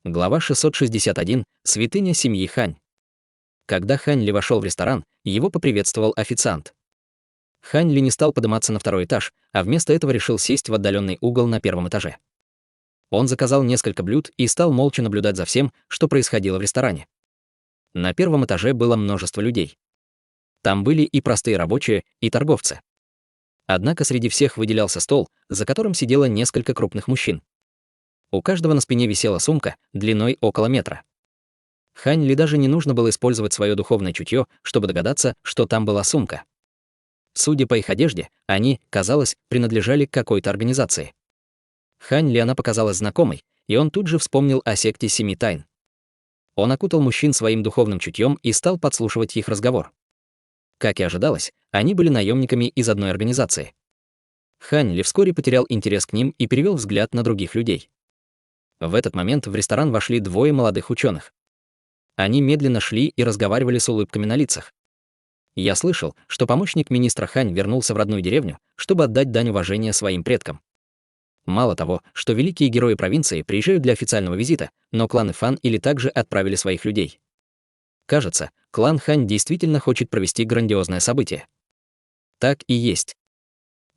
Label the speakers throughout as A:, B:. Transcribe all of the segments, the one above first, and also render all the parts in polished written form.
A: Глава 661. Святыня семьи Хань. Когда Хань Ли вошел в ресторан, его поприветствовал официант. Хань Ли не стал подниматься на второй этаж, а вместо этого решил сесть в отдаленный угол на первом этаже. Он заказал несколько блюд и стал молча наблюдать за всем, что происходило в ресторане. На первом этаже было множество людей. Там были и простые рабочие, и торговцы. Однако среди всех выделялся стол, за которым сидело несколько крупных мужчин. У каждого на спине висела сумка длиной около метра. Хань Ли даже не нужно было использовать свое духовное чутье, чтобы догадаться, что там была сумка. Судя по их одежде, они, казалось, принадлежали к какой-то организации. Хань Ли она показалась знакомой, и он тут же вспомнил о секте Семи Тайн. Он окутал мужчин своим духовным чутьем и стал подслушивать их разговор. Как и ожидалось, они были наемниками из одной организации. Хань Ли вскоре потерял интерес к ним и перевел взгляд на других людей. В этот момент в ресторан вошли двое молодых ученых. Они медленно шли и разговаривали с улыбками на лицах. Я слышал, что помощник министра Хань вернулся в родную деревню, чтобы отдать дань уважения своим предкам. Мало того, что великие герои провинции приезжают для официального визита, но кланы Фан или также отправили своих людей. Кажется, клан Хань действительно хочет провести грандиозное событие. Так и есть.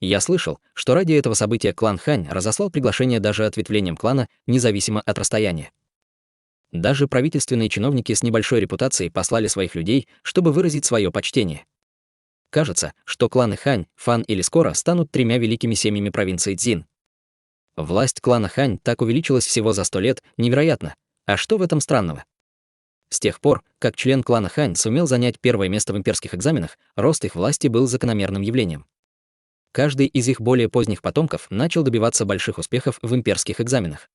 A: Я слышал, что ради этого события клан Хань разослал приглашение даже ответвлениям клана, независимо от расстояния. Даже правительственные чиновники с небольшой репутацией послали своих людей, чтобы выразить свое почтение. Кажется, что кланы Хань, Фан или скоро станут тремя великими семьями провинции Цзин. Власть клана Хань так увеличилась всего за 100 лет, невероятно. А что в этом странного? С тех пор, как член клана Хань сумел занять первое место в имперских экзаменах, рост их власти был закономерным явлением. Каждый из их более поздних потомков начал добиваться больших успехов в имперских экзаменах.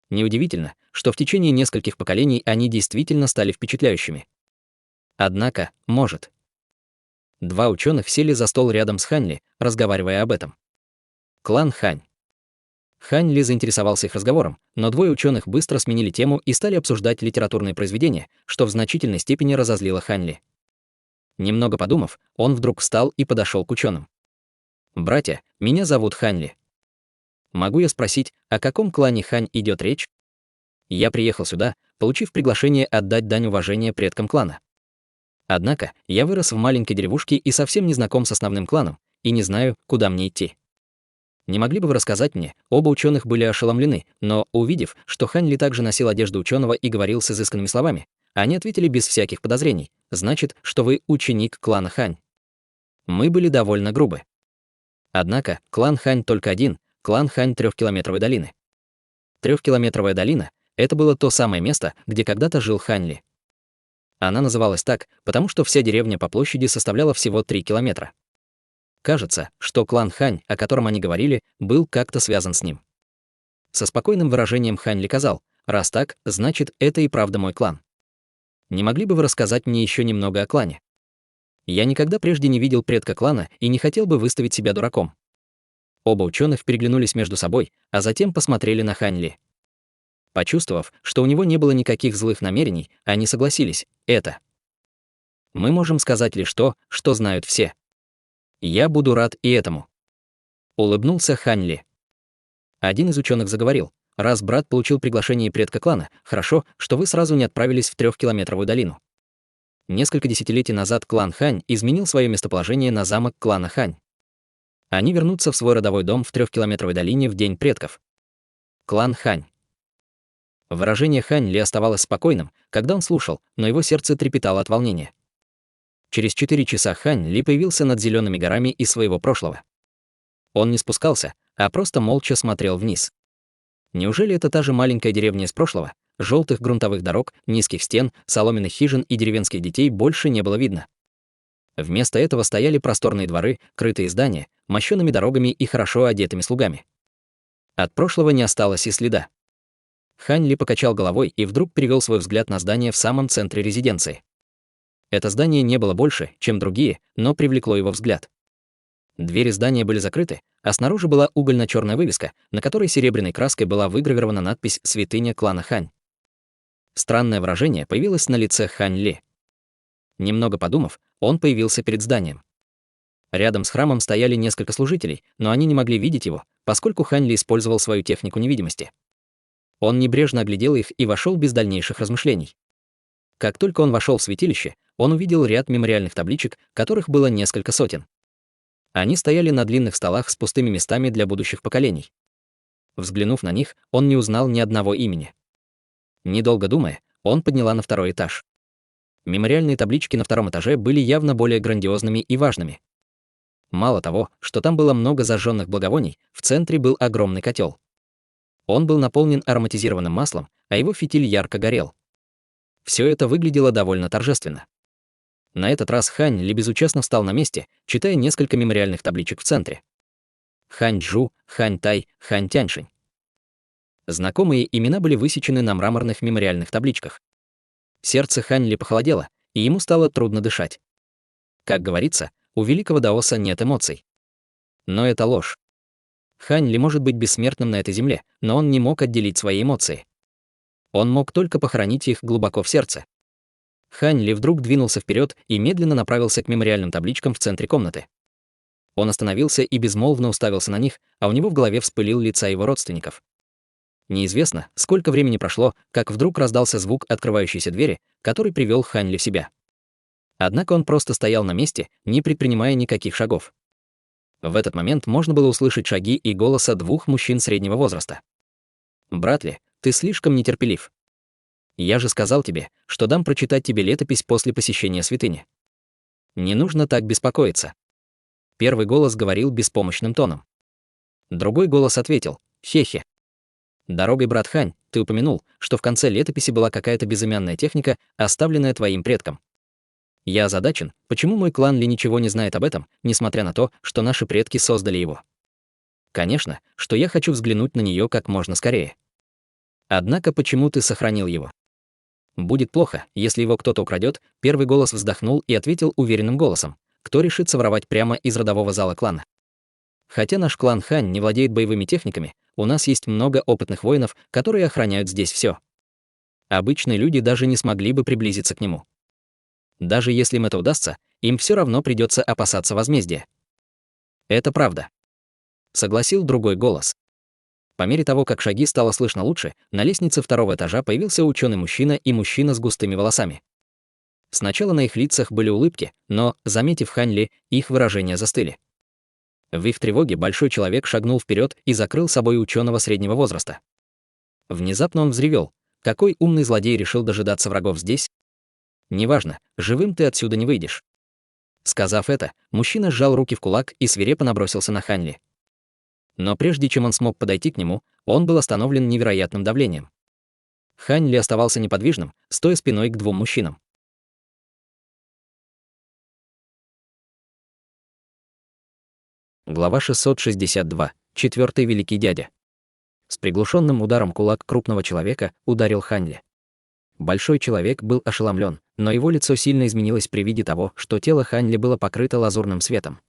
A: Неудивительно, что в течение нескольких поколений они действительно стали впечатляющими. Однако, может. Два ученых сели за стол рядом с Хань Ли, разговаривая об этом. Клан Хань. Хань Ли заинтересовался их разговором, но двое ученых быстро сменили тему и стали обсуждать литературные произведения, что в значительной степени разозлило Хань Ли. Немного подумав, он вдруг встал и подошел к ученым. «Братья, меня зовут Хань Ли. Могу я спросить, о каком клане Хань идет речь? Я приехал сюда, получив приглашение отдать дань уважения предкам клана. Однако я вырос в маленькой деревушке и совсем не знаком с основным кланом, и не знаю, куда мне идти. Не могли бы вы рассказать мне?» Оба ученых были ошеломлены, но, увидев, что Хань Ли также носил одежду ученого и говорил с изысканными словами, они ответили без всяких подозрений: «Значит, что вы ученик клана Хань». Мы были довольно грубы. Однако клан Хань только один — клан Хань Трехкилометровой долины. Трехкилометровая долина — это было то самое место, где когда-то жил Хань Ли. Она называлась так, потому что вся деревня по площади составляла всего 3 километра. Кажется, что клан Хань, о котором они говорили, был как-то связан с ним. Со спокойным выражением Хань Ли сказал: «Раз так, значит, это и правда мой клан. Не могли бы вы рассказать мне еще немного о клане? Я никогда прежде не видел предка клана и не хотел бы выставить себя дураком». Оба ученых переглянулись между собой, а затем посмотрели на Хань Ли. Почувствовав, что у него не было никаких злых намерений, они согласились: «Это. Мы можем сказать лишь то, что знают все. Я буду рад и этому». Улыбнулся Хань Ли. Один из ученых заговорил: «Раз брат получил приглашение предка клана, хорошо, что вы сразу не отправились в Трехкилометровую долину. Несколько десятилетий назад клан Хань изменил свое местоположение на замок клана Хань. Они вернутся в свой родовой дом в Трехкилометровой долине в день предков. Клан Хань». Выражение Хань Ли оставалось спокойным, когда он слушал, но его сердце трепетало от волнения. Через 4 часа Хань Ли появился над зелеными горами из своего прошлого. Он не спускался, а просто молча смотрел вниз. Неужели это та же маленькая деревня из прошлого? Желтых грунтовых дорог, низких стен, соломенных хижин и деревенских детей больше не было видно. Вместо этого стояли просторные дворы, крытые здания, мощёными дорогами и хорошо одетыми слугами. От прошлого не осталось и следа. Хань Ли покачал головой и вдруг перевел свой взгляд на здание в самом центре резиденции. Это здание не было больше, чем другие, но привлекло его взгляд. Двери здания были закрыты, а снаружи была угольно-черная вывеска, на которой серебряной краской была выгравирована надпись «Святыня клана Хань». Странное выражение появилось на лице Хань Ли. Немного подумав, он появился перед зданием. Рядом с храмом стояли несколько служителей, но они не могли видеть его, поскольку Хань Ли использовал свою технику невидимости. Он небрежно оглядел их и вошел без дальнейших размышлений. Как только он вошел в святилище, он увидел ряд мемориальных табличек, которых было несколько сотен. Они стояли на длинных столах с пустыми местами для будущих поколений. Взглянув на них, он не узнал ни одного имени. Недолго думая, он подняла на второй этаж. Мемориальные таблички на втором этаже были явно более грандиозными и важными. Мало того, что там было много зажженных благовоний, в центре был огромный котел. Он был наполнен ароматизированным маслом, а его фитиль ярко горел. Все это выглядело довольно торжественно. На этот раз Хань Ли безучастно встал на месте, читая несколько мемориальных табличек в центре. Хань Чжу, Хань Тай, Хань Тяньшень. Знакомые имена были высечены на мраморных мемориальных табличках. Сердце Хань Ли похолодело, и ему стало трудно дышать. Как говорится, у великого даоса нет эмоций. Но это ложь. Хань Ли может быть бессмертным на этой земле, но он не мог отделить свои эмоции. Он мог только похоронить их глубоко в сердце. Хань Ли вдруг двинулся вперед и медленно направился к мемориальным табличкам в центре комнаты. Он остановился и безмолвно уставился на них, а у него в голове вспылил лица его родственников. Неизвестно, сколько времени прошло, как вдруг раздался звук открывающейся двери, который привел Хань Ли в себя. Однако он просто стоял на месте, не предпринимая никаких шагов. В этот момент можно было услышать шаги и голоса двух мужчин среднего возраста. «Брат Ли, ты слишком нетерпелив. Я же сказал тебе, что дам прочитать тебе летопись после посещения святыни. Не нужно так беспокоиться». Первый голос говорил беспомощным тоном. Другой голос ответил: «Хе-хе. Дорогой, брат Хань, ты упомянул, что в конце летописи была какая-то безымянная техника, оставленная твоим предком. Я озадачен, почему мой клан Ли ничего не знает об этом, несмотря на то, что наши предки создали его. Конечно, что я хочу взглянуть на нее как можно скорее. Однако почему ты сохранил его? Будет плохо, если его кто-то украдет. Первый голос вздохнул и ответил уверенным голосом: кто решится воровать прямо из родового зала клана? Хотя наш клан Хань не владеет боевыми техниками, у нас есть много опытных воинов, которые охраняют здесь все. Обычные люди даже не смогли бы приблизиться к нему. Даже если им это удастся, им все равно придется опасаться возмездия. Это правда. Согласил другой голос. По мере того, как шаги стало слышно лучше, на лестнице второго этажа появился ученый-мужчина и мужчина с густыми волосами. Сначала на их лицах были улыбки, но, заметив Хань Ли, их выражения застыли. В их тревоге большой человек шагнул вперед и закрыл собой ученого среднего возраста. Внезапно он взревел: какой умный злодей решил дожидаться врагов здесь? Неважно, живым ты отсюда не выйдешь. Сказав это, мужчина сжал руки в кулак и свирепо набросился на Хань Ли. Но прежде чем он смог подойти к нему, он был остановлен невероятным давлением. Хань Ли оставался неподвижным, стоя спиной к двум мужчинам. Глава 662. Четвертый великий дядя. С приглушенным ударом кулак крупного человека ударил Хань Ли. Большой человек был ошеломлен, но его лицо сильно изменилось при виде того, что тело Хань Ли было покрыто лазурным светом.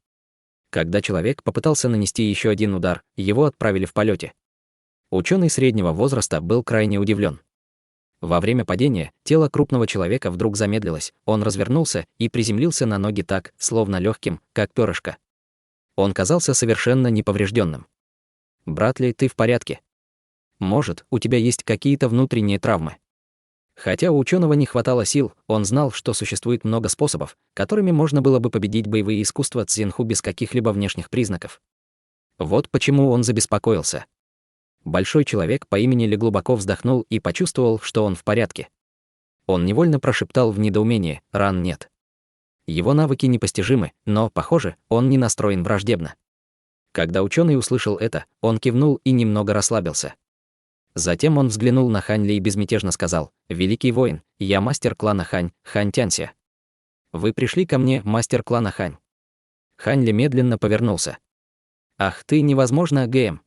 A: Когда человек попытался нанести еще один удар, его отправили в полете. Ученый среднего возраста был крайне удивлен. Во время падения тело крупного человека вдруг замедлилось, он развернулся и приземлился на ноги так, словно легким, как перышко. Он казался совершенно неповрежденным. «Брат Ли, ты в порядке? Может, у тебя есть какие-то внутренние травмы?» Хотя у ученого не хватало сил, он знал, что существует много способов, которыми можно было бы победить боевые искусства Цзинху без каких-либо внешних признаков. Вот почему он забеспокоился. Большой человек по имени Ли глубоко вздохнул и почувствовал, что он в порядке. Он невольно прошептал в недоумении: «Ран нет». Его навыки непостижимы, но, похоже, он не настроен враждебно. Когда ученый услышал это, он кивнул и немного расслабился. Затем он взглянул на Хань Ли и безмятежно сказал: «Великий воин, я мастер клана Хань, Хань Тянься. Вы пришли ко мне, мастер клана Хань». Хань Ли медленно повернулся. «Ах ты, невозможно, ГМ».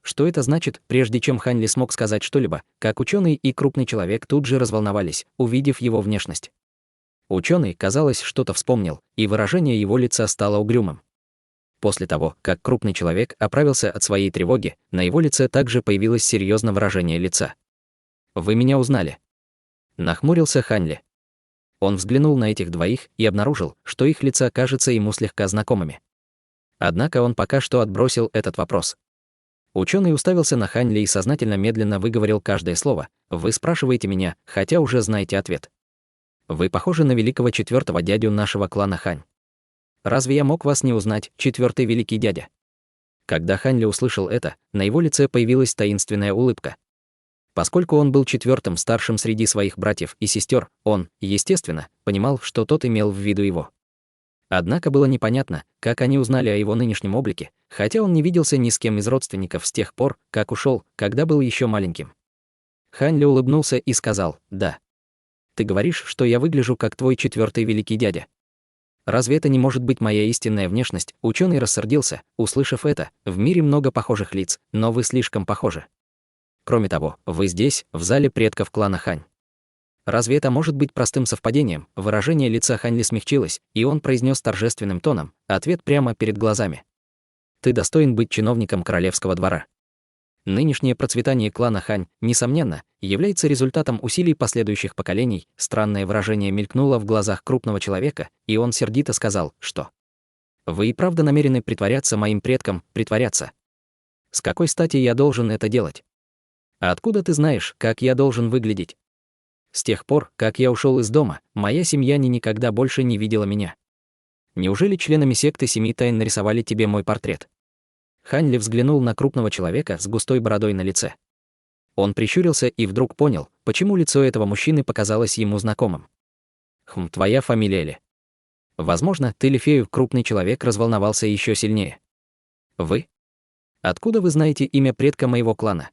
A: Что это значит? Прежде чем Хань Ли смог сказать что-либо, как ученый и крупный человек тут же разволновались, увидев его внешность. Ученый, казалось, что-то вспомнил, и выражение его лица стало угрюмым. После того, как крупный человек оправился от своей тревоги, на его лице также появилось серьезное выражение лица. «Вы меня узнали?» Нахмурился Хань Ли. Он взглянул на этих двоих и обнаружил, что их лица кажутся ему слегка знакомыми. Однако он пока что отбросил этот вопрос. Ученый уставился на Хань Ли и сознательно медленно выговорил каждое слово. Вы спрашиваете меня, хотя уже знаете ответ. Вы похожи на великого четвертого дядю нашего клана Хань. Разве я мог вас не узнать, четвертый великий дядя? Когда Хань Ли услышал это, на его лице появилась таинственная улыбка. Поскольку он был четвертым старшим среди своих братьев и сестер, он, естественно, понимал, что тот имел в виду его. Однако было непонятно, как они узнали о его нынешнем облике, хотя он не виделся ни с кем из родственников с тех пор, как ушел, когда был еще маленьким. Хань Ли улыбнулся и сказал: «Да. Ты говоришь, что я выгляжу как твой четвертый великий дядя. Разве это не может быть моя истинная внешность?» Ученый рассердился, услышав это. В мире много похожих лиц, но вы слишком похожи. Кроме того, вы здесь, в зале предков клана Хань. Разве это может быть простым совпадением? Выражение лица Хань Ли смягчилось, и он произнес торжественным тоном, ответ прямо перед глазами. Ты достоин быть чиновником королевского двора. Нынешнее процветание клана Хань, несомненно, является результатом усилий последующих поколений. Странное выражение мелькнуло в глазах крупного человека, и он сердито сказал, что «Вы и правда намерены притворяться моим предком, притворяться? С какой стати я должен это делать? А откуда ты знаешь, как я должен выглядеть? С тех пор, как я ушел из дома, моя семья никогда больше не видела меня. Неужели членами секты Семи Тайн нарисовали тебе мой портрет?» Хань Ли взглянул на крупного человека с густой бородой на лице. Он прищурился и вдруг понял, почему лицо этого мужчины показалось ему знакомым. Твоя фамилия Ли. Возможно, ты Ли Фею?» Крупный человек разволновался еще сильнее. Вы? Откуда вы знаете имя предка моего клана?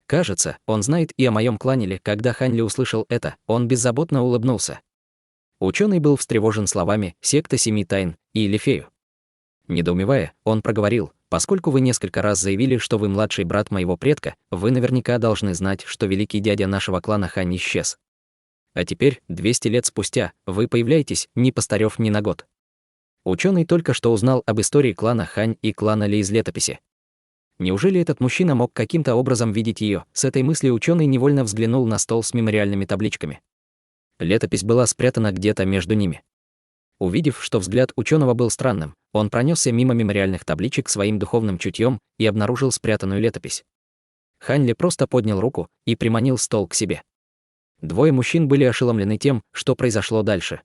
A: Кажется, он знает и о моем клане Ли. Когда Хань Ли услышал это, он беззаботно улыбнулся. Ученый был встревожен словами «секта Семи Тайн» и Ли Фею. Недоумевая, он проговорил: «Поскольку вы несколько раз заявили, что вы младший брат моего предка, вы наверняка должны знать, что великий дядя нашего клана Хань исчез. А теперь, 200 лет спустя, вы появляетесь, не постарев ни на год». Ученый только что узнал об истории клана Хань и клана Ли из летописи. Неужели этот мужчина мог каким-то образом видеть ее? С этой мыслью ученый невольно взглянул на стол с мемориальными табличками. Летопись была спрятана где-то между ними. Увидев, что взгляд ученого был странным, он пронесся мимо мемориальных табличек своим духовным чутьем и обнаружил спрятанную летопись. Хань Ли просто поднял руку и приманил стол к себе. Двое мужчин были ошеломлены тем, что произошло дальше.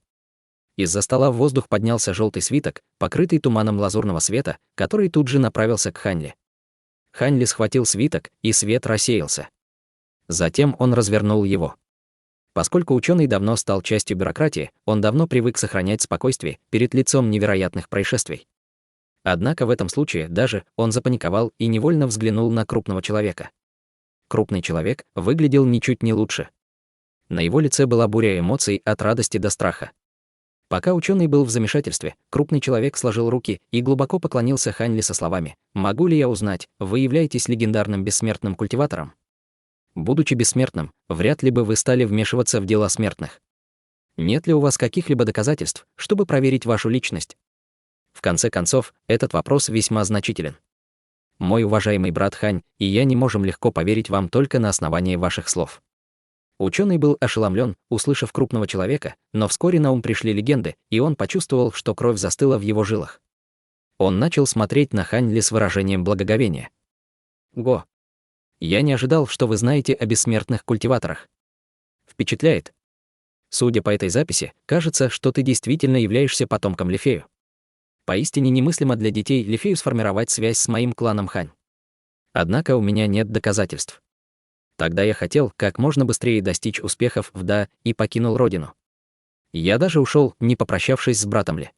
A: Из-за стола в воздух поднялся желтый свиток, покрытый туманом лазурного света, который тут же направился к Хань Ли. Хань Ли схватил свиток, и свет рассеялся. Затем он развернул его. Поскольку ученый давно стал частью бюрократии, он давно привык сохранять спокойствие перед лицом невероятных происшествий. Однако в этом случае даже он запаниковал и невольно взглянул на крупного человека. Крупный человек выглядел ничуть не лучше. На его лице была буря эмоций от радости до страха. Пока ученый был в замешательстве, крупный человек сложил руки и глубоко поклонился Хань Ли со словами: «Могу ли я узнать, вы являетесь легендарным бессмертным культиватором? Будучи бессмертным, вряд ли бы вы стали вмешиваться в дела смертных. Нет ли у вас каких-либо доказательств, чтобы проверить вашу личность? В конце концов, этот вопрос весьма значителен. Мой уважаемый брат Хань и я не можем легко поверить вам только на основании ваших слов». Ученый был ошеломлен, услышав крупного человека, но вскоре на ум пришли легенды, и он почувствовал, что кровь застыла в его жилах. Он начал смотреть на Хань Ли с выражением благоговения. «Го! Я не ожидал, что вы знаете о бессмертных культиваторах. Впечатляет. Судя по этой записи, кажется, что ты действительно являешься потомком Ли Фею. Поистине немыслимо для детей Ли Фею сформировать связь с моим кланом Хань. Однако у меня нет доказательств. Тогда я хотел как можно быстрее достичь успехов в Да и покинул родину. Я даже ушел, не попрощавшись с братом Ли.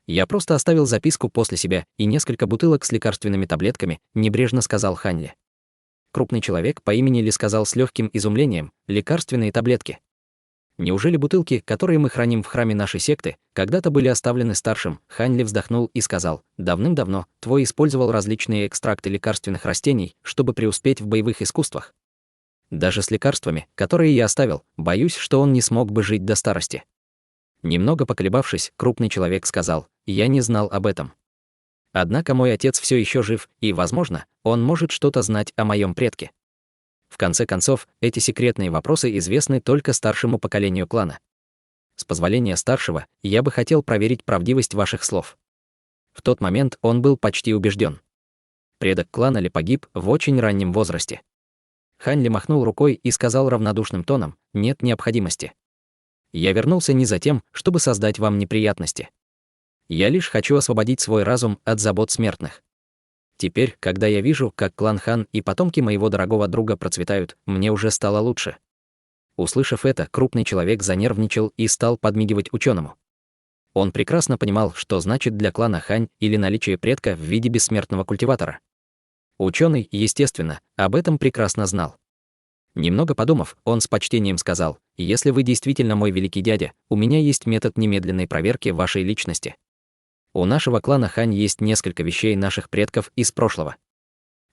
A: Я просто оставил записку после себя и несколько бутылок с лекарственными таблетками», небрежно сказал Хань Ли. Крупный человек по имени Ли сказал с легким изумлением: «Лекарственные таблетки? Неужели бутылки, которые мы храним в храме нашей секты, когда-то были оставлены старшим?» Хань Ли вздохнул и сказал: «Давным-давно твой использовал различные экстракты лекарственных растений, чтобы преуспеть в боевых искусствах. Даже с лекарствами, которые я оставил, боюсь, что он не смог бы жить до старости». Немного поколебавшись, крупный человек сказал: «Я не знал об этом. Однако мой отец все еще жив, и, возможно, он может что-то знать о моем предке. В конце концов, эти секретные вопросы известны только старшему поколению клана. С позволения старшего, я бы хотел проверить правдивость ваших слов». В тот момент он был почти убежден. Предок клана Ли погиб в очень раннем возрасте. Хань Ли махнул рукой и сказал равнодушным тоном: «Нет необходимости. Я вернулся не за тем, чтобы создать вам неприятности. Я лишь хочу освободить свой разум от забот смертных. Теперь, когда я вижу, как клан Хан и потомки моего дорогого друга процветают, мне уже стало лучше». Услышав это, крупный человек занервничал и стал подмигивать учёному. Он прекрасно понимал, что значит для клана Хань или наличие предка в виде бессмертного культиватора. Учёный, естественно, об этом прекрасно знал. Немного подумав, он с почтением сказал: «Если вы действительно мой великий дядя, у меня есть метод немедленной проверки вашей личности. У нашего клана Хань есть несколько вещей наших предков из прошлого.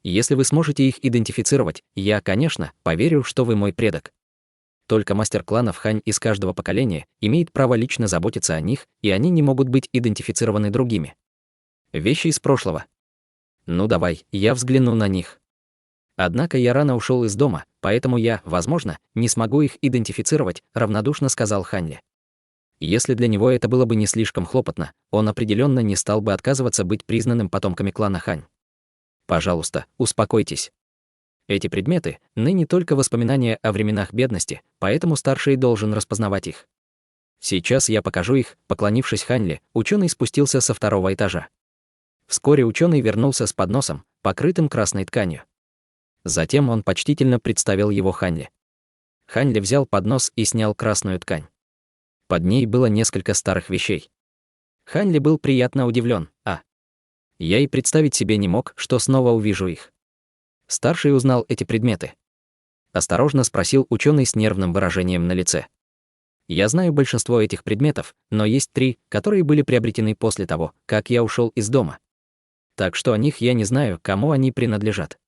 A: Если вы сможете их идентифицировать, я, конечно, поверю, что вы мой предок. Только мастер кланов Хань из каждого поколения имеет право лично заботиться о них, и они не могут быть идентифицированы другими. Вещи из прошлого. Ну давай, я взгляну на них». «Однако я рано ушел из дома, поэтому я, возможно, не смогу их идентифицировать», равнодушно сказал Хань Ли. Если для него это было бы не слишком хлопотно, он определенно не стал бы отказываться быть признанным потомками клана Хань. «Пожалуйста, успокойтесь. Эти предметы ныне только воспоминания о временах бедности, поэтому старший должен распознавать их. Сейчас я покажу их». Поклонившись Хань Ли, учёный спустился со второго этажа. Вскоре учёный вернулся с подносом, покрытым красной тканью. Затем он почтительно представил его Хань Ли. Хань Ли взял поднос и снял красную ткань. Под ней было несколько старых вещей. Хань Ли был приятно удивлен. Я и представить себе не мог, что снова увижу их. Старший узнал эти предметы. Осторожно спросил учёный с нервным выражением на лице. «Я знаю большинство этих предметов, но есть 3, которые были приобретены после того, как я ушел из дома. Так что о них я не знаю, кому они принадлежат.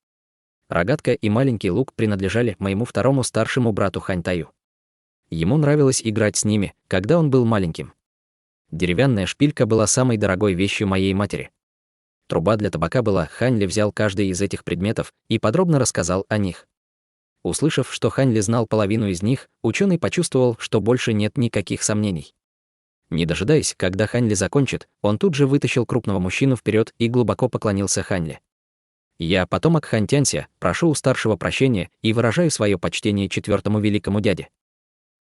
A: Рогатка и маленький лук принадлежали моему второму старшему брату Хань Таю. Ему нравилось играть с ними, когда он был маленьким. Деревянная шпилька была самой дорогой вещью моей матери. Труба для табака была». Хань Ли взял каждый из этих предметов и подробно рассказал о них. Услышав, что Хань Ли знал половину из них, учёный почувствовал, что больше нет никаких сомнений. Не дожидаясь, когда Хань Ли закончит, он тут же вытащил крупного мужчину вперед и глубоко поклонился Хань Ли. «Я потомок Хань Тянься, прошу у старшего прощения и выражаю свое почтение 4-му великому дяде.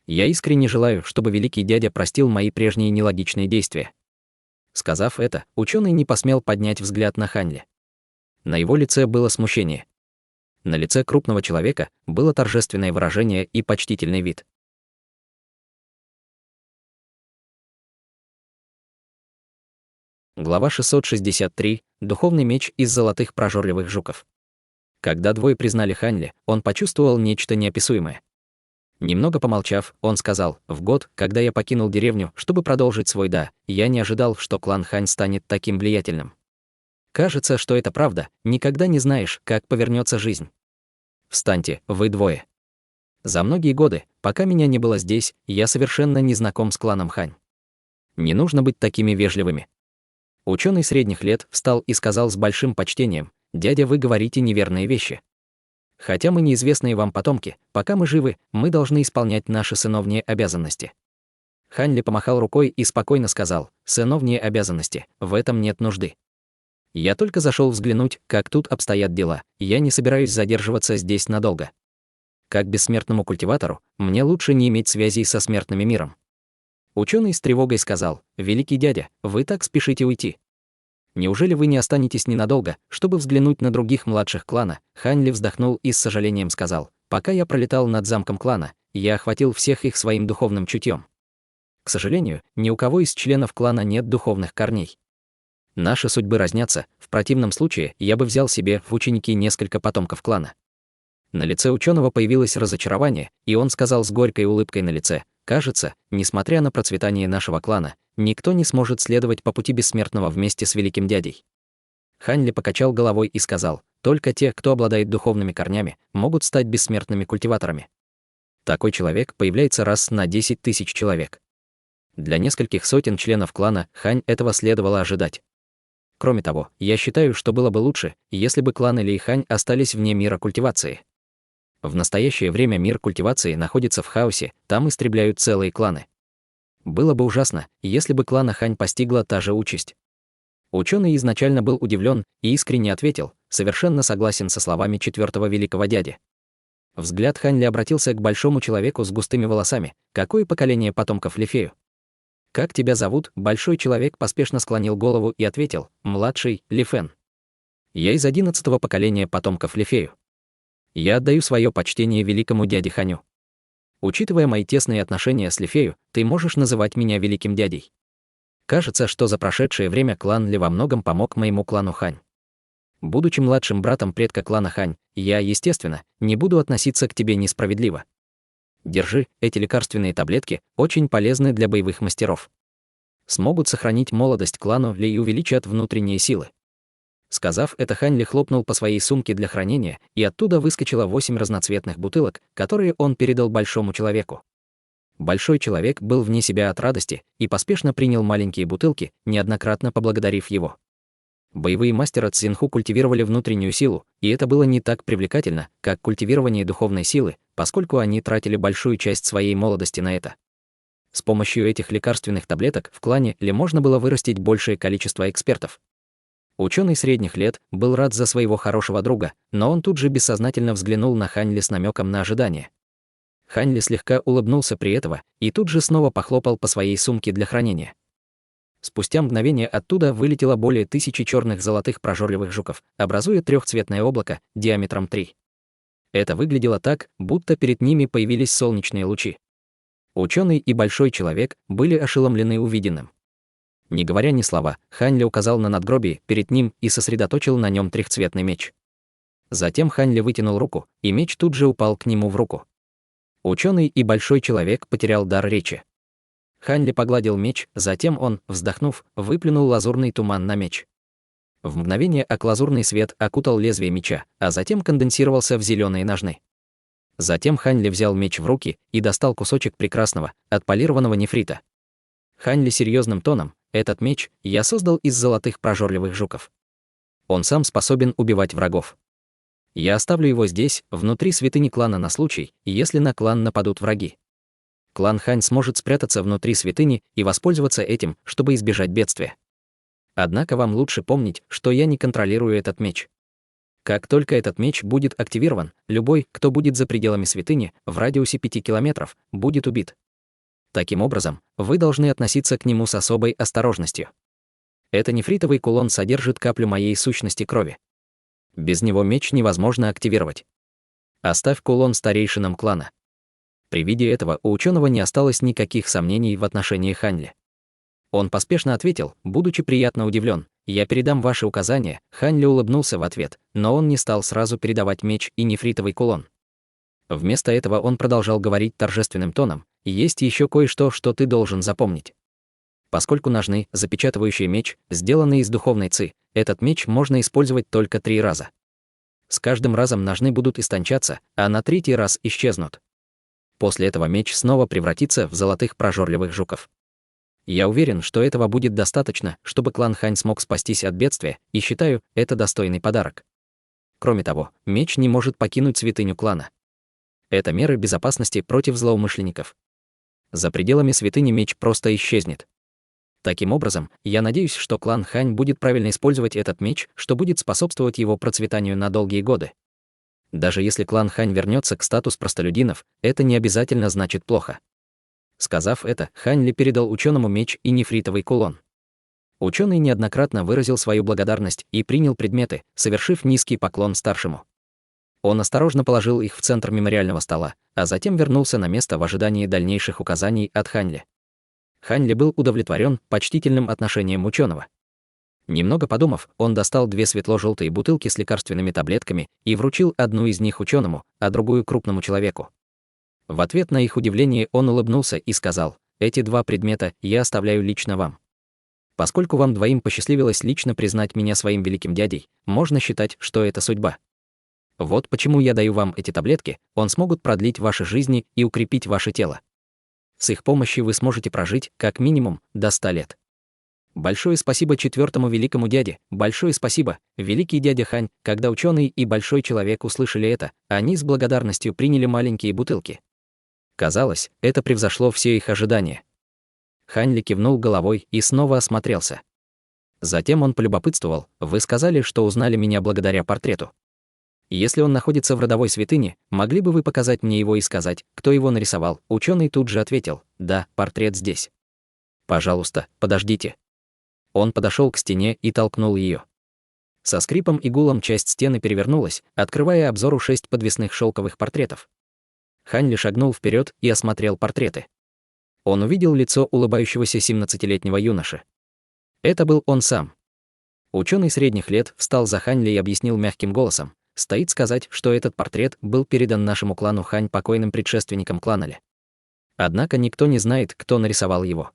A: Я искренне желаю, чтобы великий дядя простил мои прежние нелогичные действия». Сказав это, учёный не посмел поднять взгляд на Хань Ли. На его лице было смущение. На лице крупного человека было торжественное выражение и почтительный вид. Глава 663. Духовный меч из золотых прожорливых жуков. Когда двое признали Хань Ли, он почувствовал нечто неописуемое. Немного помолчав, он сказал: «В год, когда я покинул деревню, чтобы продолжить свой я не ожидал, что клан Хань станет таким влиятельным. Кажется, что это правда, никогда не знаешь, как повернется жизнь. Встаньте, вы двое. За многие годы, пока меня не было здесь, я совершенно не знаком с кланом Хань. Не нужно быть такими вежливыми». Учёный средних лет встал и сказал с большим почтением: «Дядя, вы говорите неверные вещи. Хотя мы неизвестные вам потомки, пока мы живы, мы должны исполнять наши сыновние обязанности». Хань Ли помахал рукой и спокойно сказал: «Сыновние обязанности, в этом нет нужды. Я только зашел взглянуть, как тут обстоят дела, я не собираюсь задерживаться здесь надолго. Как бессмертному культиватору, мне лучше не иметь связей со смертным миром». Учёный с тревогой сказал: «Великий дядя, вы так спешите уйти. Неужели вы не останетесь ненадолго, чтобы взглянуть на других младших клана?» Хань Ли вздохнул и с сожалением сказал: «Пока я пролетал над замком клана, я охватил всех их своим духовным чутьем. К сожалению, ни у кого из членов клана нет духовных корней. Наши судьбы разнятся, в противном случае я бы взял себе в ученики несколько потомков клана». На лице учёного появилось разочарование, и он сказал с горькой улыбкой на лице: «Кажется, несмотря на процветание нашего клана, никто не сможет следовать по пути бессмертного вместе с великим дядей». Хань Ли покачал головой и сказал: «Только те, кто обладает духовными корнями, могут стать бессмертными культиваторами. Такой человек появляется раз на 10 000 человек. Для нескольких сотен членов клана Хань этого следовало ожидать. Кроме того, я считаю, что было бы лучше, если бы кланы Ли и Хань остались вне мира культивации. В настоящее время мир культивации находится в хаосе, там истребляют целые кланы. Было бы ужасно, если бы клана Хань постигла та же участь. Ученый изначально был удивлен и искренне ответил, совершенно согласен со словами четвертого великого дяди. Взгляд Хань Ли обратился к большому человеку с густыми волосами. Какое поколение потомков Лифею? «Как тебя зовут?» Большой человек поспешно склонил голову и ответил, «Младший, Лифен. Я из 11-го поколения потомков Лифею. Я отдаю свое почтение великому дяде Ханю. Учитывая мои тесные отношения с Лифею, ты можешь называть меня великим дядей. Кажется, что за прошедшее время клан Ли во многом помог моему клану Хань. Будучи младшим братом предка клана Хань, я, естественно, не буду относиться к тебе несправедливо. Держи, эти лекарственные таблетки очень полезны для боевых мастеров. Смогут сохранить молодость клану Ли и увеличат внутренние силы». Сказав это, Хань Ли хлопнул по своей сумке для хранения, и оттуда выскочило 8 разноцветных бутылок, которые он передал большому человеку. Большой человек был вне себя от радости и поспешно принял маленькие бутылки, неоднократно поблагодарив его. Боевые мастера Цзинху культивировали внутреннюю силу, и это было не так привлекательно, как культивирование духовной силы, поскольку они тратили большую часть своей молодости на это. С помощью этих лекарственных таблеток в клане Ли можно было вырастить большее количество экспертов. Ученый средних лет был рад за своего хорошего друга, но он тут же бессознательно взглянул на Хань Ли с намеком на ожидание. Хань Ли слегка улыбнулся при этом и тут же снова похлопал по своей сумке для хранения. Спустя мгновение оттуда вылетело более 1000 черных золотых прожорливых жуков, образуя трехцветное облако диаметром 3. Это выглядело так, будто перед ними появились солнечные лучи. Ученый и большой человек были ошеломлены увиденным. Не говоря ни слова, Хань Ли указал на надгробие перед ним и сосредоточил на нем трехцветный меч. Затем Хань Ли вытянул руку, и меч тут же упал к нему в руку. Ученый и большой человек потерял дар речи. Хань Ли погладил меч, затем он, вздохнув, выплюнул лазурный туман на меч. В мгновение лазурный свет окутал лезвие меча, а затем конденсировался в зеленые ножны. Затем Хань Ли взял меч в руки и достал кусочек прекрасного, отполированного нефрита. Хань Ли серьезным тоном: «Этот меч я создал из золотых прожорливых жуков. Он сам способен убивать врагов. Я оставлю его здесь, внутри святыни клана на случай, если на клан нападут враги. Клан Хань сможет спрятаться внутри святыни и воспользоваться этим, чтобы избежать бедствия. Однако вам лучше помнить, что я не контролирую этот меч. Как только этот меч будет активирован, любой, кто будет за пределами святыни, в радиусе 5 километров, будет убит. Таким образом, вы должны относиться к нему с особой осторожностью. Это нефритовый кулон содержит каплю моей сущности крови. Без него меч невозможно активировать. Оставь кулон старейшинам клана». При виде этого у ученого не осталось никаких сомнений в отношении Хань Ли. Он поспешно ответил, будучи приятно удивлен: «Я передам ваши указания». Хань Ли улыбнулся в ответ, но он не стал сразу передавать меч и нефритовый кулон. Вместо этого он продолжал говорить торжественным тоном: «Есть еще кое-что, что ты должен запомнить. Поскольку ножны, запечатывающие меч, сделаны из духовной ци, этот меч можно использовать только 3 раза. С каждым разом ножны будут истончаться, а на 3-й раз исчезнут. После этого меч снова превратится в золотых прожорливых жуков. Я уверен, что этого будет достаточно, чтобы клан Хань смог спастись от бедствия, и считаю, это достойный подарок. Кроме того, меч не может покинуть святыню клана. Это меры безопасности против злоумышленников. За пределами святыни меч просто исчезнет. Таким образом, я надеюсь, что клан Хань будет правильно использовать этот меч, что будет способствовать его процветанию на долгие годы. Даже если клан Хань вернется к статусу простолюдинов, это не обязательно значит плохо». Сказав это, Хань Ли передал ученому меч и нефритовый кулон. Ученый неоднократно выразил свою благодарность и принял предметы, совершив низкий поклон старшему. Он осторожно положил их в центр мемориального стола, а затем вернулся на место в ожидании дальнейших указаний от Хань Ли. Хань Ли был удовлетворен почтительным отношением ученого. Немного подумав, он достал 2 светло-желтые бутылки с лекарственными таблетками и вручил одну из них ученому, а другую крупному человеку. В ответ на их удивление он улыбнулся и сказал: «Эти 2 предмета я оставляю лично вам. Поскольку вам двоим посчастливилось лично признать меня своим великим дядей, можно считать, что это судьба. Вот почему я даю вам эти таблетки, он смогут продлить ваши жизни и укрепить ваше тело. С их помощью вы сможете прожить, как минимум, до 100 лет. Большое спасибо 4-му великому дяде, большое спасибо, великий дядя Хань». Когда ученый и большой человек услышали это, они с благодарностью приняли маленькие бутылки. Казалось, это превзошло все их ожидания. Хань Ли кивнул головой и снова осмотрелся. Затем он полюбопытствовал: «Вы сказали, что узнали меня благодаря портрету. Если он находится в родовой святыне, могли бы вы показать мне его и сказать, кто его нарисовал?» Ученый тут же ответил: «Да, портрет здесь». «Пожалуйста, подождите». Он подошел к стене и толкнул ее. Со скрипом и гулом часть стены перевернулась, открывая обзору 6 подвесных шелковых портретов. Хань Ли шагнул вперед и осмотрел портреты. Он увидел лицо улыбающегося 17-летнего юноши. Это был он сам. Ученый средних лет встал за Хань Ли и объяснил мягким голосом: «Стоит сказать, что этот портрет был передан нашему клану Хань покойным предшественникам клана Ли. Однако никто не знает, кто нарисовал его».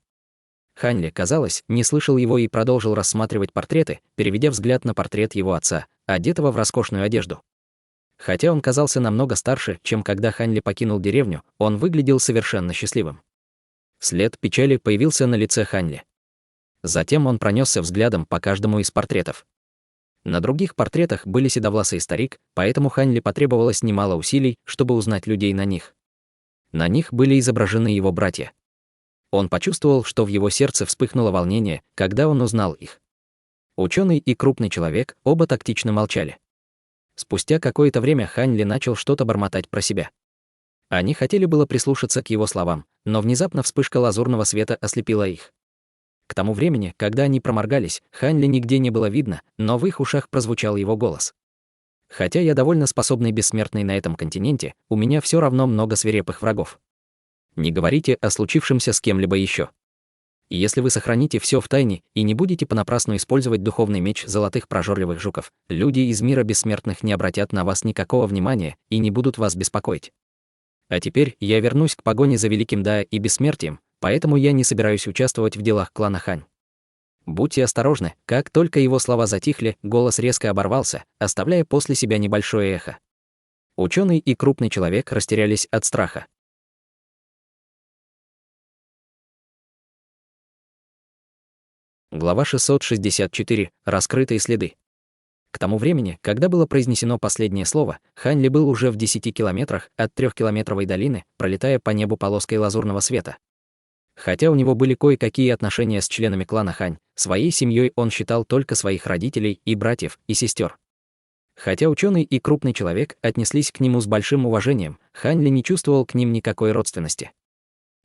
A: Хань Ли, казалось, не слышал его и продолжил рассматривать портреты, переведя взгляд на портрет его отца, одетого в роскошную одежду. Хотя он казался намного старше, чем когда Хань Ли покинул деревню, он выглядел совершенно счастливым. След печали появился на лице Хань Ли. Затем он пронесся взглядом по каждому из портретов. На других портретах были седовласый старик, поэтому Хань Ли потребовалось немало усилий, чтобы узнать людей на них. На них были изображены его братья. Он почувствовал, что в его сердце вспыхнуло волнение, когда он узнал их. Ученый и крупный человек оба тактично молчали. Спустя какое-то время Хань Ли начал что-то бормотать про себя. Они хотели было прислушаться к его словам, но внезапно вспышка лазурного света ослепила их. К тому времени, когда они проморгались, Хань Ли нигде не было видно, но в их ушах прозвучал его голос. «Хотя я довольно способный бессмертный на этом континенте, у меня все равно много свирепых врагов. Не говорите о случившемся с кем-либо еще. Если вы сохраните все в тайне и не будете понапрасну использовать духовный меч золотых прожорливых жуков, люди из мира бессмертных не обратят на вас никакого внимания и не будут вас беспокоить. А теперь я вернусь к погоне за великим Да и бессмертием, поэтому я не собираюсь участвовать в делах клана Хань». Будьте осторожны. Как только его слова затихли, голос резко оборвался, оставляя после себя небольшое эхо. Ученый и крупный человек растерялись от страха. Глава 664. Раскрытые следы. К тому времени, когда было произнесено последнее слово, Хань Ли был уже в 10 километрах от 3-километровой долины, пролетая по небу полоской лазурного света. Хотя у него были кое-какие отношения с членами клана Хань, своей семьей он считал только своих родителей и братьев, и сестер. Хотя ученый и крупный человек отнеслись к нему с большим уважением, Хань Ли не чувствовал к ним никакой родственности.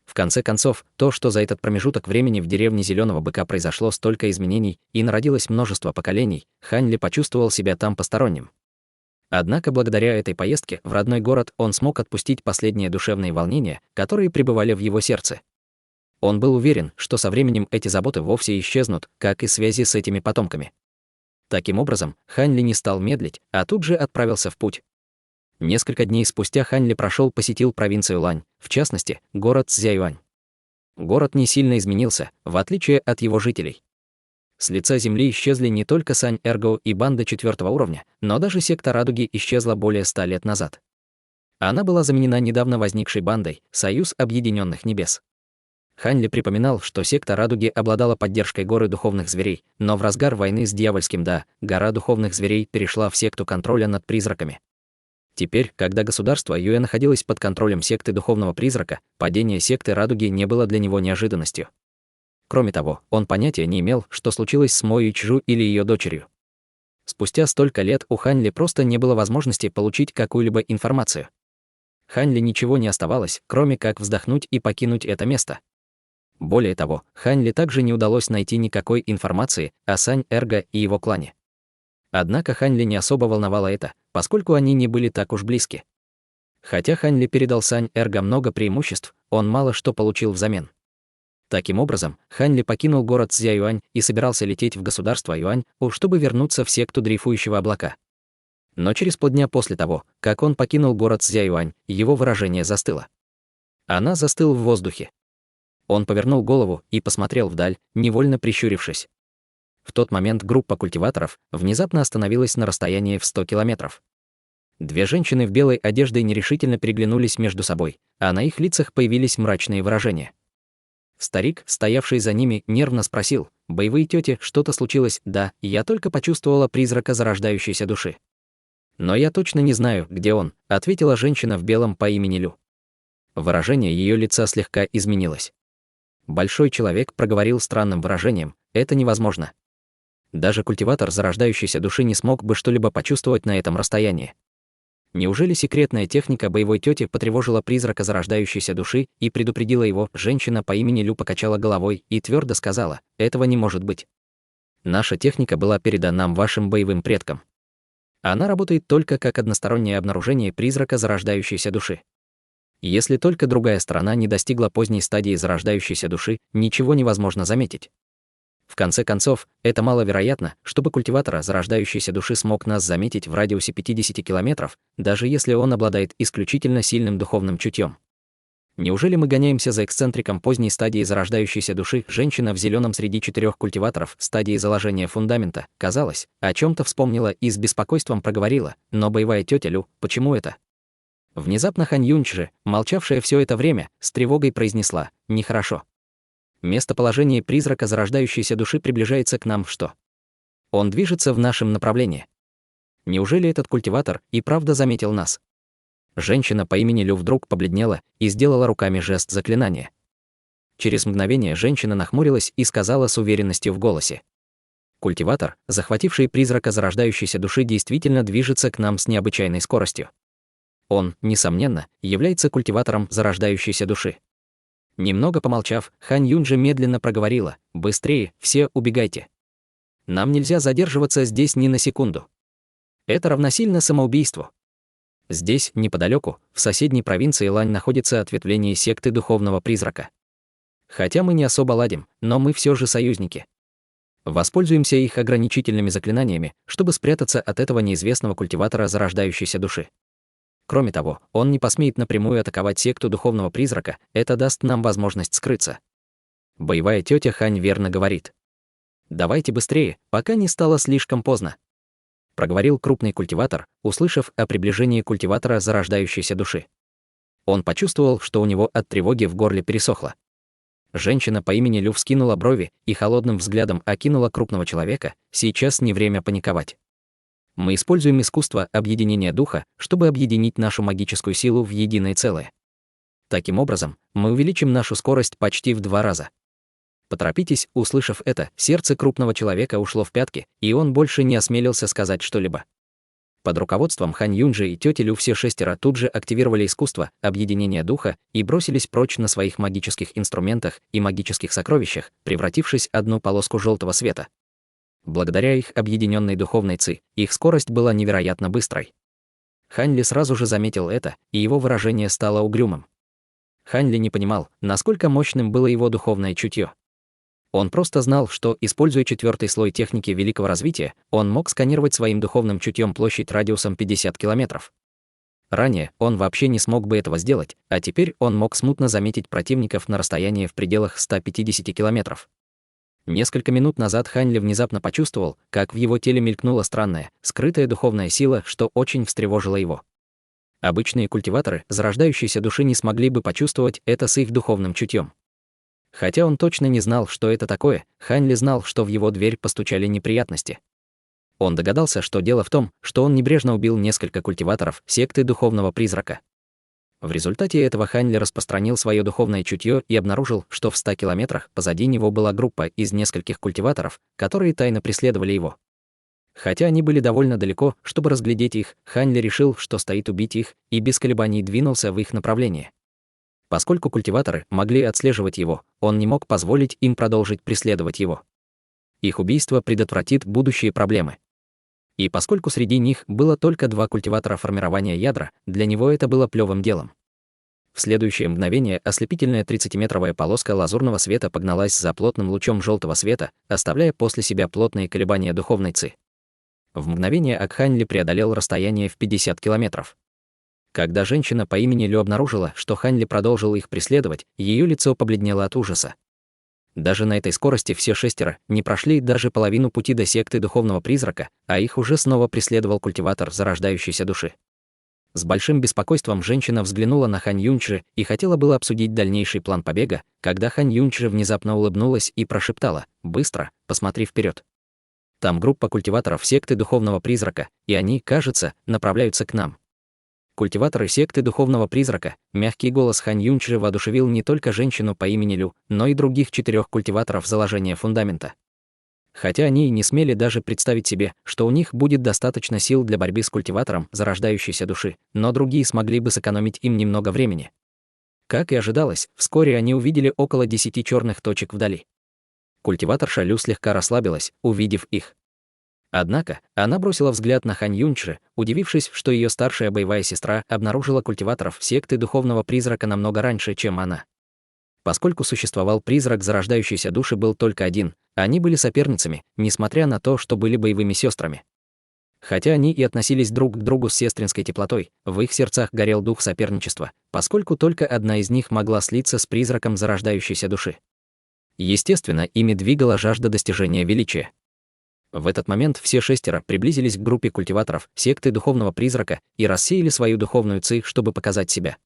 A: В конце концов, то, что за этот промежуток времени в деревне Зеленого Быка произошло столько изменений и народилось множество поколений, Хань Ли почувствовал себя там посторонним. Однако благодаря этой поездке в родной город он смог отпустить последние душевные волнения, которые пребывали в его сердце. Он был уверен, что со временем эти заботы вовсе исчезнут, как и связи с этими потомками. Таким образом, Хань Ли не стал медлить, а тут же отправился в путь. Несколько дней спустя Хань Ли посетил провинцию Лань, в частности, город Цзяюань. Город не сильно изменился, в отличие от его жителей. С лица земли исчезли не только Сань Эрго и банда 4-го уровня, но даже секта Радуги исчезла более 100 лет назад. Она была заменена недавно возникшей бандой Союз Объединенных Небес. Хань Ли припоминал, что секта Радуги обладала поддержкой горы духовных зверей, но в разгар войны с дьявольским Да, гора духовных зверей перешла в секту контроля над призраками. Теперь, когда государство Юэ находилось под контролем секты духовного призрака, падение секты Радуги не было для него неожиданностью. Кроме того, он понятия не имел, что случилось с Мо Ючжу или ее дочерью. Спустя столько лет у Хань Ли просто не было возможности получить какую-либо информацию. Хань Ли ничего не оставалось, кроме как вздохнуть и покинуть это место. Более того, Хань Ли также не удалось найти никакой информации о Сань Эрго и его клане. Однако Хань Ли не особо волновало это, поскольку они не были так уж близки. Хотя Хань Ли передал Сань Эрго много преимуществ, он мало что получил взамен. Таким образом, Хань Ли покинул город Цзяюань и собирался лететь в государство Юань, чтобы вернуться в секту дрейфующего облака. Но через полдня после того, как он покинул город Цзяюань, его выражение застыло. Она застыла в воздухе. Он повернул голову и посмотрел вдаль, невольно прищурившись. В тот момент группа культиваторов внезапно остановилась на расстоянии в 100 километров. Две женщины в белой одежде нерешительно переглянулись между собой, а на их лицах появились мрачные выражения. Старик, стоявший за ними, нервно спросил: «Боевые тети, что-то случилось?» «Да, я только почувствовала призрака зарождающейся души». «Но я точно не знаю, где он», — ответила женщина в белом по имени Лю. Выражение ее лица слегка изменилось. Большой человек проговорил странным выражением: «Это невозможно». Даже культиватор зарождающейся души не смог бы что-либо почувствовать на этом расстоянии. Неужели секретная техника боевой тети потревожила призрака зарождающейся души и предупредила его? Женщина по имени Лю покачала головой и твердо сказала: этого не может быть. Наша техника была передана нам вашим боевым предкам. Она работает только как одностороннее обнаружение призрака зарождающейся души. Если только другая сторона не достигла поздней стадии зарождающейся души, ничего невозможно заметить. В конце концов, это маловероятно, чтобы культиватор зарождающейся души смог нас заметить в радиусе 50 километров, даже если он обладает исключительно сильным духовным чутьем. Неужели мы гоняемся за эксцентриком поздней стадии зарождающейся души? Женщина в зеленом среди 4 культиваторов стадии заложения фундамента, казалось, о чем-то вспомнила и с беспокойством проговорила: но боевая тетя Лю, почему это? Внезапно Хань Юньчжи, молчавшая все это время, с тревогой произнесла: нехорошо. Местоположение призрака зарождающейся души приближается к нам. Что? Он движется в нашем направлении. Неужели этот культиватор и правда заметил нас? Женщина по имени Лю вдруг побледнела и сделала руками жест заклинания. Через мгновение женщина нахмурилась и сказала с уверенностью в голосе: культиватор, захвативший призрака зарождающейся души, действительно движется к нам с необычайной скоростью. Он, несомненно, является культиватором зарождающейся души. Немного помолчав, Хань Юньчжи медленно проговорила: быстрее, все убегайте. Нам нельзя задерживаться здесь ни на секунду. Это равносильно самоубийству. Здесь, неподалеку, в соседней провинции Лань, находится ответвление секты духовного призрака. Хотя мы не особо ладим, но мы все же союзники. Воспользуемся их ограничительными заклинаниями, чтобы спрятаться от этого неизвестного культиватора зарождающейся души. Кроме того, он не посмеет напрямую атаковать секту духовного призрака, это даст нам возможность скрыться. Боевая тетя Хань верно говорит. Давайте быстрее, пока не стало слишком поздно, проговорил крупный культиватор, услышав о приближении культиватора зарождающейся души. Он почувствовал, что у него от тревоги в горле пересохло. Женщина по имени Лю вскинула брови и холодным взглядом окинула крупного человека: сейчас не время паниковать. Мы используем искусство объединения духа, чтобы объединить нашу магическую силу в единое целое. Таким образом, мы увеличим нашу скорость почти в 2 раза. Поторопитесь. Услышав это, сердце крупного человека ушло в пятки, и он больше не осмелился сказать что-либо. Под руководством Хань Юньчжи и тети Лю все 6 тут же активировали искусство объединения духа и бросились прочь на своих магических инструментах и магических сокровищах, превратившись в одну полоску желтого света. Благодаря их объединенной духовной ци, их скорость была невероятно быстрой. Хань Ли сразу же заметил это, и его выражение стало угрюмым. Хань Ли не понимал, насколько мощным было его духовное чутье. Он просто знал, что, используя 4-й слой техники великого развития, он мог сканировать своим духовным чутьем площадь радиусом 50 километров. Ранее он вообще не смог бы этого сделать, а теперь он мог смутно заметить противников на расстоянии в пределах 150 километров. Несколько минут назад Хань Ли внезапно почувствовал, как в его теле мелькнула странная, скрытая духовная сила, что очень встревожило его. Обычные культиваторы зарождающейся души не смогли бы почувствовать это с их духовным чутьем. Хотя он точно не знал, что это такое, Хань Ли знал, что в его дверь постучали неприятности. Он догадался, что дело в том, что он небрежно убил несколько культиваторов секты духовного призрака. В результате этого Хань Ли распространил свое духовное чутье и обнаружил, что в 100 километрах позади него была группа из нескольких культиваторов, которые тайно преследовали его. Хотя они были довольно далеко, чтобы разглядеть их, Хань Ли решил, что стоит убить их, и без колебаний двинулся в их направление. Поскольку культиваторы могли отслеживать его, он не мог позволить им продолжить преследовать его. Их убийство предотвратит будущие проблемы. И поскольку среди них было только 2 культиватора формирования ядра, для него это было плевым делом. В следующее мгновение ослепительная 30-метровая полоска лазурного света погналась за плотным лучом желтого света, оставляя после себя плотные колебания духовной ци. В мгновение Хань Ли преодолел расстояние в 50 километров. Когда женщина по имени Лю обнаружила, что Хань Ли продолжил их преследовать, ее лицо побледнело от ужаса. Даже на этой скорости все 6 не прошли даже половину пути до секты духовного призрака, а их уже снова преследовал культиватор зарождающейся души. С большим беспокойством женщина взглянула на Хань Юньчжи и хотела было обсудить дальнейший план побега, когда Хань Юньчжи внезапно улыбнулась и прошептала: «Быстро, посмотри вперед. Там группа культиваторов секты духовного призрака, и они, кажется, направляются к нам». Культиваторы секты духовного призрака. Мягкий голос Хань Юньчжи воодушевил не только женщину по имени Лю, но и других 4 культиваторов заложения фундамента. Хотя они и не смели даже представить себе, что у них будет достаточно сил для борьбы с культиватором зарождающейся души, но другие смогли бы сэкономить им немного времени. Как и ожидалось, вскоре они увидели около 10 черных точек вдали. Культиваторша Лю слегка расслабилась, увидев их. Однако, она бросила взгляд на Хань Юньчжи, удивившись, что ее старшая боевая сестра обнаружила культиваторов секты духовного призрака намного раньше, чем она. Поскольку существовал призрак зарождающейся души был только один, они были соперницами, несмотря на то, что были боевыми сестрами. Хотя они и относились друг к другу с сестринской теплотой, в их сердцах горел дух соперничества, поскольку только одна из них могла слиться с призраком зарождающейся души. Естественно, ими двигала жажда достижения величия. В этот момент все шестеро приблизились к группе культиваторов секты духовного призрака и рассеяли свою духовную ци, чтобы показать себя.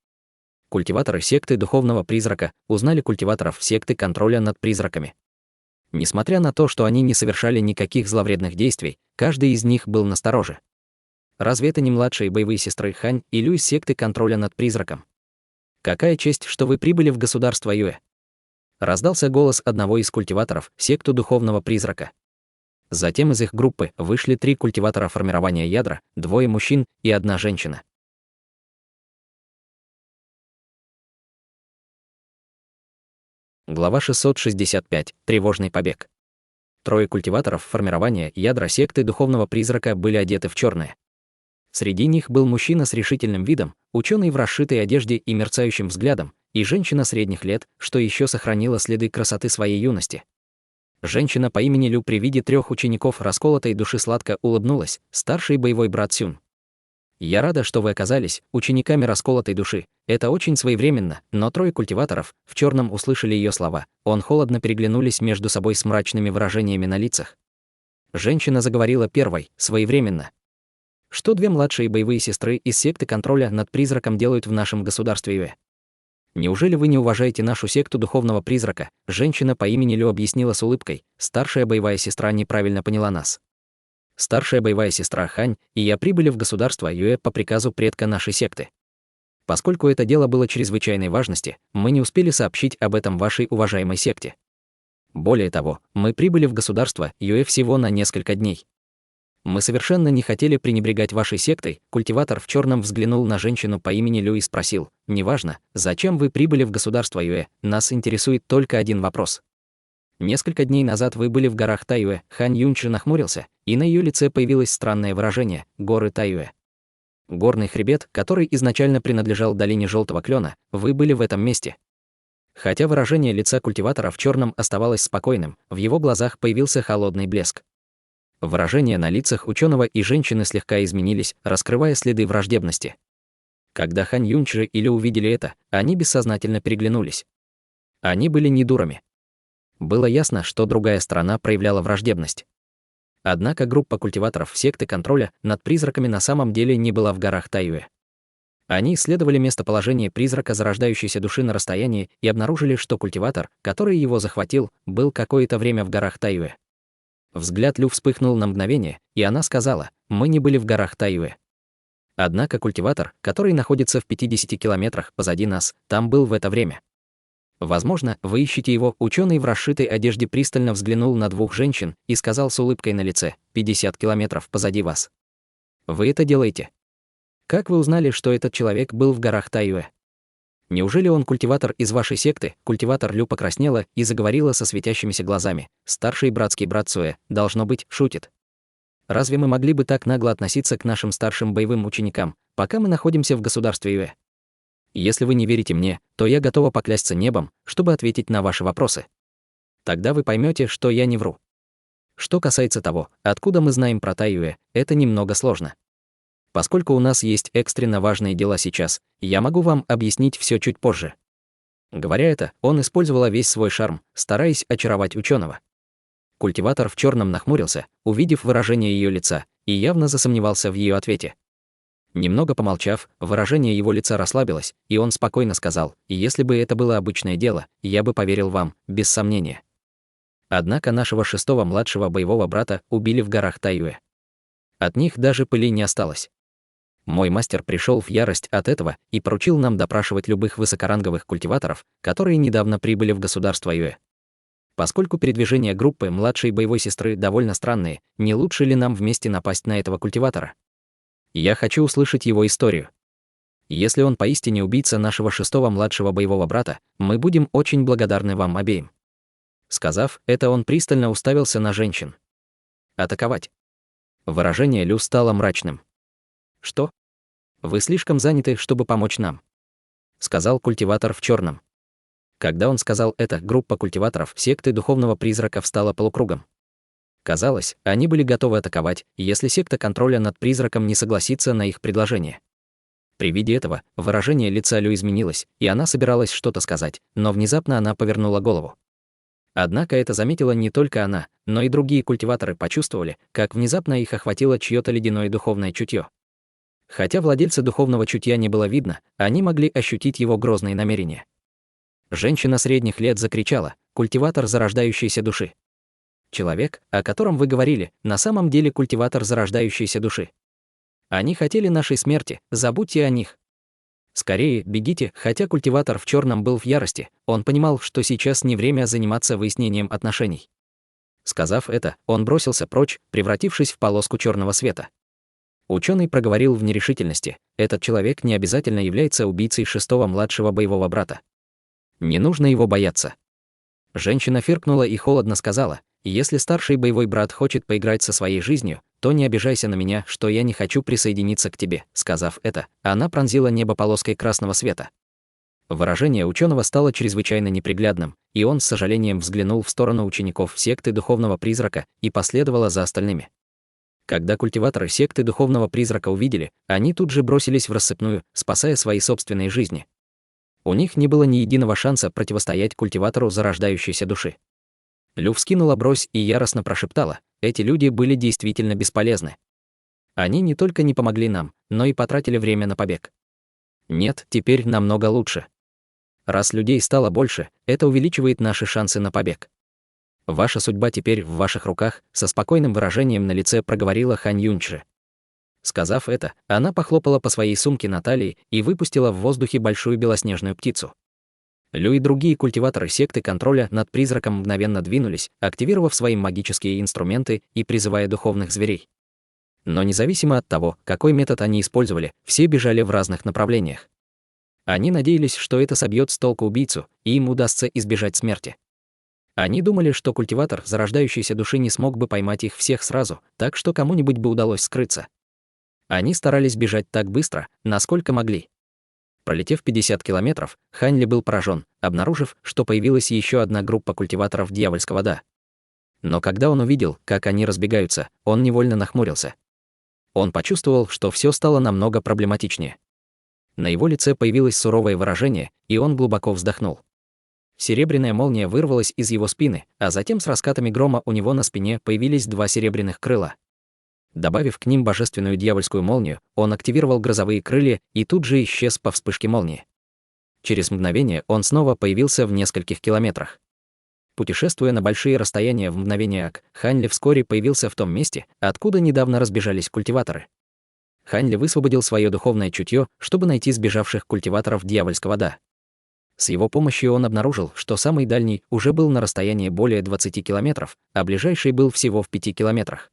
A: Культиваторы секты духовного призрака узнали культиваторов секты контроля над призраками. Несмотря на то, что они не совершали никаких зловредных действий, каждый из них был настороже. Разве это не младшие боевые сестры Хань и Лю из секты контроля над призраком? Какая честь, что вы прибыли в государство Юэ? Раздался голос одного из культиваторов секту духовного призрака. Затем из их группы вышли 3 культиватора формирования ядра, 2 мужчин и 1 женщина. Глава 665. Тревожный побег. 3 культиваторов формирования ядра секты духовного призрака были одеты в черное. Среди них был мужчина с решительным видом, ученый в расшитой одежде и мерцающим взглядом, и женщина средних лет, что еще сохранила следы красоты своей юности. Женщина по имени Лю при виде 3 учеников расколотой души сладко улыбнулась, старший боевой брат Сюн. Я рада, что вы оказались учениками расколотой души. Это очень своевременно, но 3 культиваторов в черном услышали ее слова. Он холодно переглянулись между собой с мрачными выражениями на лицах. Женщина заговорила первой, своевременно. Что 2 младшие боевые сестры из секты контроля над призраком делают в нашем государстве Юэ? Неужели вы не уважаете нашу секту духовного призрака? Женщина по имени Лю объяснила с улыбкой. Старшая боевая сестра неправильно поняла нас. Старшая боевая сестра Хань и я прибыли в государство Юэ по приказу предка нашей секты. Поскольку это дело было чрезвычайной важности, мы не успели сообщить об этом вашей уважаемой секте. Более того, мы прибыли в государство Юэ всего на несколько дней. Мы совершенно не хотели пренебрегать вашей сектой. Культиватор в черном взглянул на женщину по имени Лю и спросил: неважно, зачем вы прибыли в государство Юэ, нас интересует только один вопрос. Несколько дней назад вы были в горах Тайюэ. Хань Юньчжи нахмурился, и на ее лице появилось странное выражение — горы Тайюэ. Горный хребет, который изначально принадлежал долине Желтого Клена, вы были в этом месте. Хотя выражение лица культиватора в черном оставалось спокойным, в его глазах появился холодный блеск. Выражения на лицах ученого и женщины слегка изменились, раскрывая следы враждебности. Когда Хань Юньчжи и Лю увидели это, они бессознательно переглянулись. Они были не дурами. Было ясно, что другая сторона проявляла враждебность. Однако группа культиваторов секты контроля над призраками на самом деле не была в горах Тайюэ. Они исследовали местоположение призрака зарождающейся души на расстоянии и обнаружили, что культиватор, который его захватил, был какое-то время в горах Тайюэ. Взгляд Лю вспыхнул на мгновение, и она сказала: «Мы не были в горах Тайюэ». Однако культиватор, который находится в 50 километрах позади нас, там был в это время. Возможно, вы ищете его. Ученый в расшитой одежде пристально взглянул на 2 женщин и сказал с улыбкой на лице: 50 километров позади вас. Вы это делаете. Как вы узнали, что этот человек был в горах Тайюэ? Неужели он культиватор из вашей секты? Культиватор Лю покраснела и заговорила со светящимися глазами. Старший братский брат Суэ, должно быть, шутит. Разве мы могли бы так нагло относиться к нашим старшим боевым ученикам, пока мы находимся в государстве Юэ? Если вы не верите мне, то я готова поклясться небом, чтобы ответить на ваши вопросы. Тогда вы поймете, что я не вру. Что касается того, откуда мы знаем про Тайюэ, это немного сложно. Поскольку у нас есть экстренно важные дела сейчас, я могу вам объяснить все чуть позже. Говоря это, он использовала весь свой шарм, стараясь очаровать ученого. Культиватор в черном нахмурился, увидев выражение ее лица, и явно засомневался в ее ответе. Немного помолчав, выражение его лица расслабилось, и он спокойно сказал: «Если бы это было обычное дело, я бы поверил вам, без сомнения. Однако нашего 6-го младшего боевого брата убили в горах Тайюэ. От них даже пыли не осталось. Мой мастер пришел в ярость от этого и поручил нам допрашивать любых высокоранговых культиваторов, которые недавно прибыли в государство Юэ. Поскольку передвижения группы младшей боевой сестры довольно странные, не лучше ли нам вместе напасть на этого культиватора? Я хочу услышать его историю. Если он поистине убийца нашего 6-го младшего боевого брата, мы будем очень благодарны вам обеим». Сказав это, он пристально уставился на женщин. «Атаковать». Выражение Лю стало мрачным. «Что? Вы слишком заняты, чтобы помочь нам», — сказал культиватор в черном. Когда он сказал это, группа культиваторов секты духовного призрака встала полукругом. Казалось, они были готовы атаковать, если секта контроля над призраком не согласится на их предложение. При виде этого выражение лица Лю изменилось, и она собиралась что-то сказать, но внезапно она повернула голову. Однако это заметила не только она, но и другие культиваторы почувствовали, как внезапно их охватило чьё-то ледяное духовное чутье. Хотя владельца духовного чутья не было видно, они могли ощутить его грозные намерения. Женщина средних лет закричала: «Культиватор зарождающейся души!» Человек, о котором вы говорили, на самом деле культиватор зарождающейся души. Они хотели нашей смерти, забудьте о них. Скорее, бегите, хотя культиватор в черном был в ярости, он понимал, что сейчас не время заниматься выяснением отношений. Сказав это, он бросился прочь, превратившись в полоску черного света. Ученый проговорил в нерешительности: этот человек не обязательно является убийцей 6-го младшего боевого брата. Не нужно его бояться. Женщина фыркнула и холодно сказала: «Если старший боевой брат хочет поиграть со своей жизнью, то не обижайся на меня, что я не хочу присоединиться к тебе». Сказав это, она пронзила небо полоской красного света. Выражение ученого стало чрезвычайно неприглядным, и он с сожалением взглянул в сторону учеников секты духовного призрака и последовал за остальными. Когда культиваторы секты духовного призрака увидели, они тут же бросились в рассыпную, спасая свои собственные жизни. У них не было ни единого шанса противостоять культиватору зарождающейся души. Лю вскинула бровь и яростно прошептала: «Эти люди были действительно бесполезны. Они не только не помогли нам, но и потратили время на побег. Нет, теперь намного лучше. Раз людей стало больше, это увеличивает наши шансы на побег. Ваша судьба теперь в ваших руках», — со спокойным выражением на лице проговорила Хань Юньчжи. Сказав это, она похлопала по своей сумке на талии и выпустила в воздухе большую белоснежную птицу. Лю и другие культиваторы секты контроля над призраком мгновенно двинулись, активировав свои магические инструменты и призывая духовных зверей. Но независимо от того, какой метод они использовали, все бежали в разных направлениях. Они надеялись, что это собьет с толку убийцу, и им удастся избежать смерти. Они думали, что культиватор зарождающейся души не смог бы поймать их всех сразу, так что кому-нибудь бы удалось скрыться. Они старались бежать так быстро, насколько могли. Пролетев 50 километров, Хань Ли был поражен, обнаружив, что появилась еще одна группа культиваторов дьявольского Да. Но когда он увидел, как они разбегаются, он невольно нахмурился. Он почувствовал, что все стало намного проблематичнее. На его лице появилось суровое выражение, и он глубоко вздохнул. Серебряная молния вырвалась из его спины, а затем с раскатами грома у него на спине появились 2 серебряных крыла. Добавив к ним божественную дьявольскую молнию, он активировал грозовые крылья и тут же исчез по вспышке молнии. Через мгновение он снова появился в нескольких километрах. Путешествуя на большие расстояния в мгновение ока, Хань Ли вскоре появился в том месте, откуда недавно разбежались культиваторы. Хань Ли высвободил свое духовное чутье, чтобы найти сбежавших культиваторов дьявольского Да. С его помощью он обнаружил, что самый дальний уже был на расстоянии более 20 километров, а ближайший был всего в 5 километрах.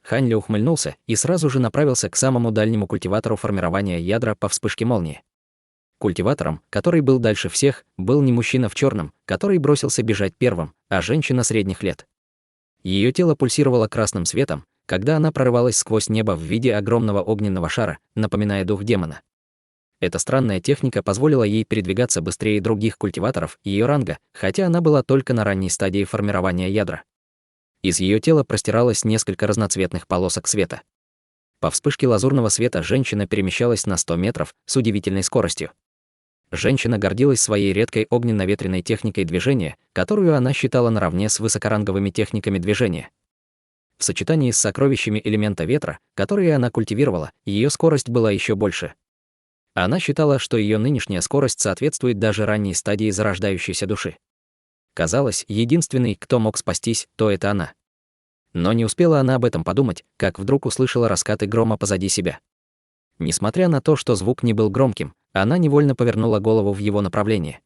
A: Хань Ли ухмыльнулся и сразу же направился к самому дальнему культиватору формирования ядра по вспышке молнии. Культиватором, который был дальше всех, был не мужчина в черном, который бросился бежать первым, а женщина средних лет. Ее тело пульсировало красным светом, когда она прорывалась сквозь небо в виде огромного огненного шара, напоминая дух демона. Эта странная техника позволила ей передвигаться быстрее других культиваторов ее ранга, хотя она была только на ранней стадии формирования ядра. Из ее тела простиралось несколько разноцветных полосок света. По вспышке лазурного света женщина перемещалась на 100 метров с удивительной скоростью. Женщина гордилась своей редкой огненно-ветреной техникой движения, которую она считала наравне с высокоранговыми техниками движения. В сочетании с сокровищами элемента ветра, которые она культивировала, ее скорость была еще больше. Она считала, что ее нынешняя скорость соответствует даже ранней стадии зарождающейся души. Казалось, единственный, кто мог спастись, то это она. Но не успела она об этом подумать, как вдруг услышала раскаты грома позади себя. Несмотря на то, что звук не был громким, она невольно повернула голову в его направлении.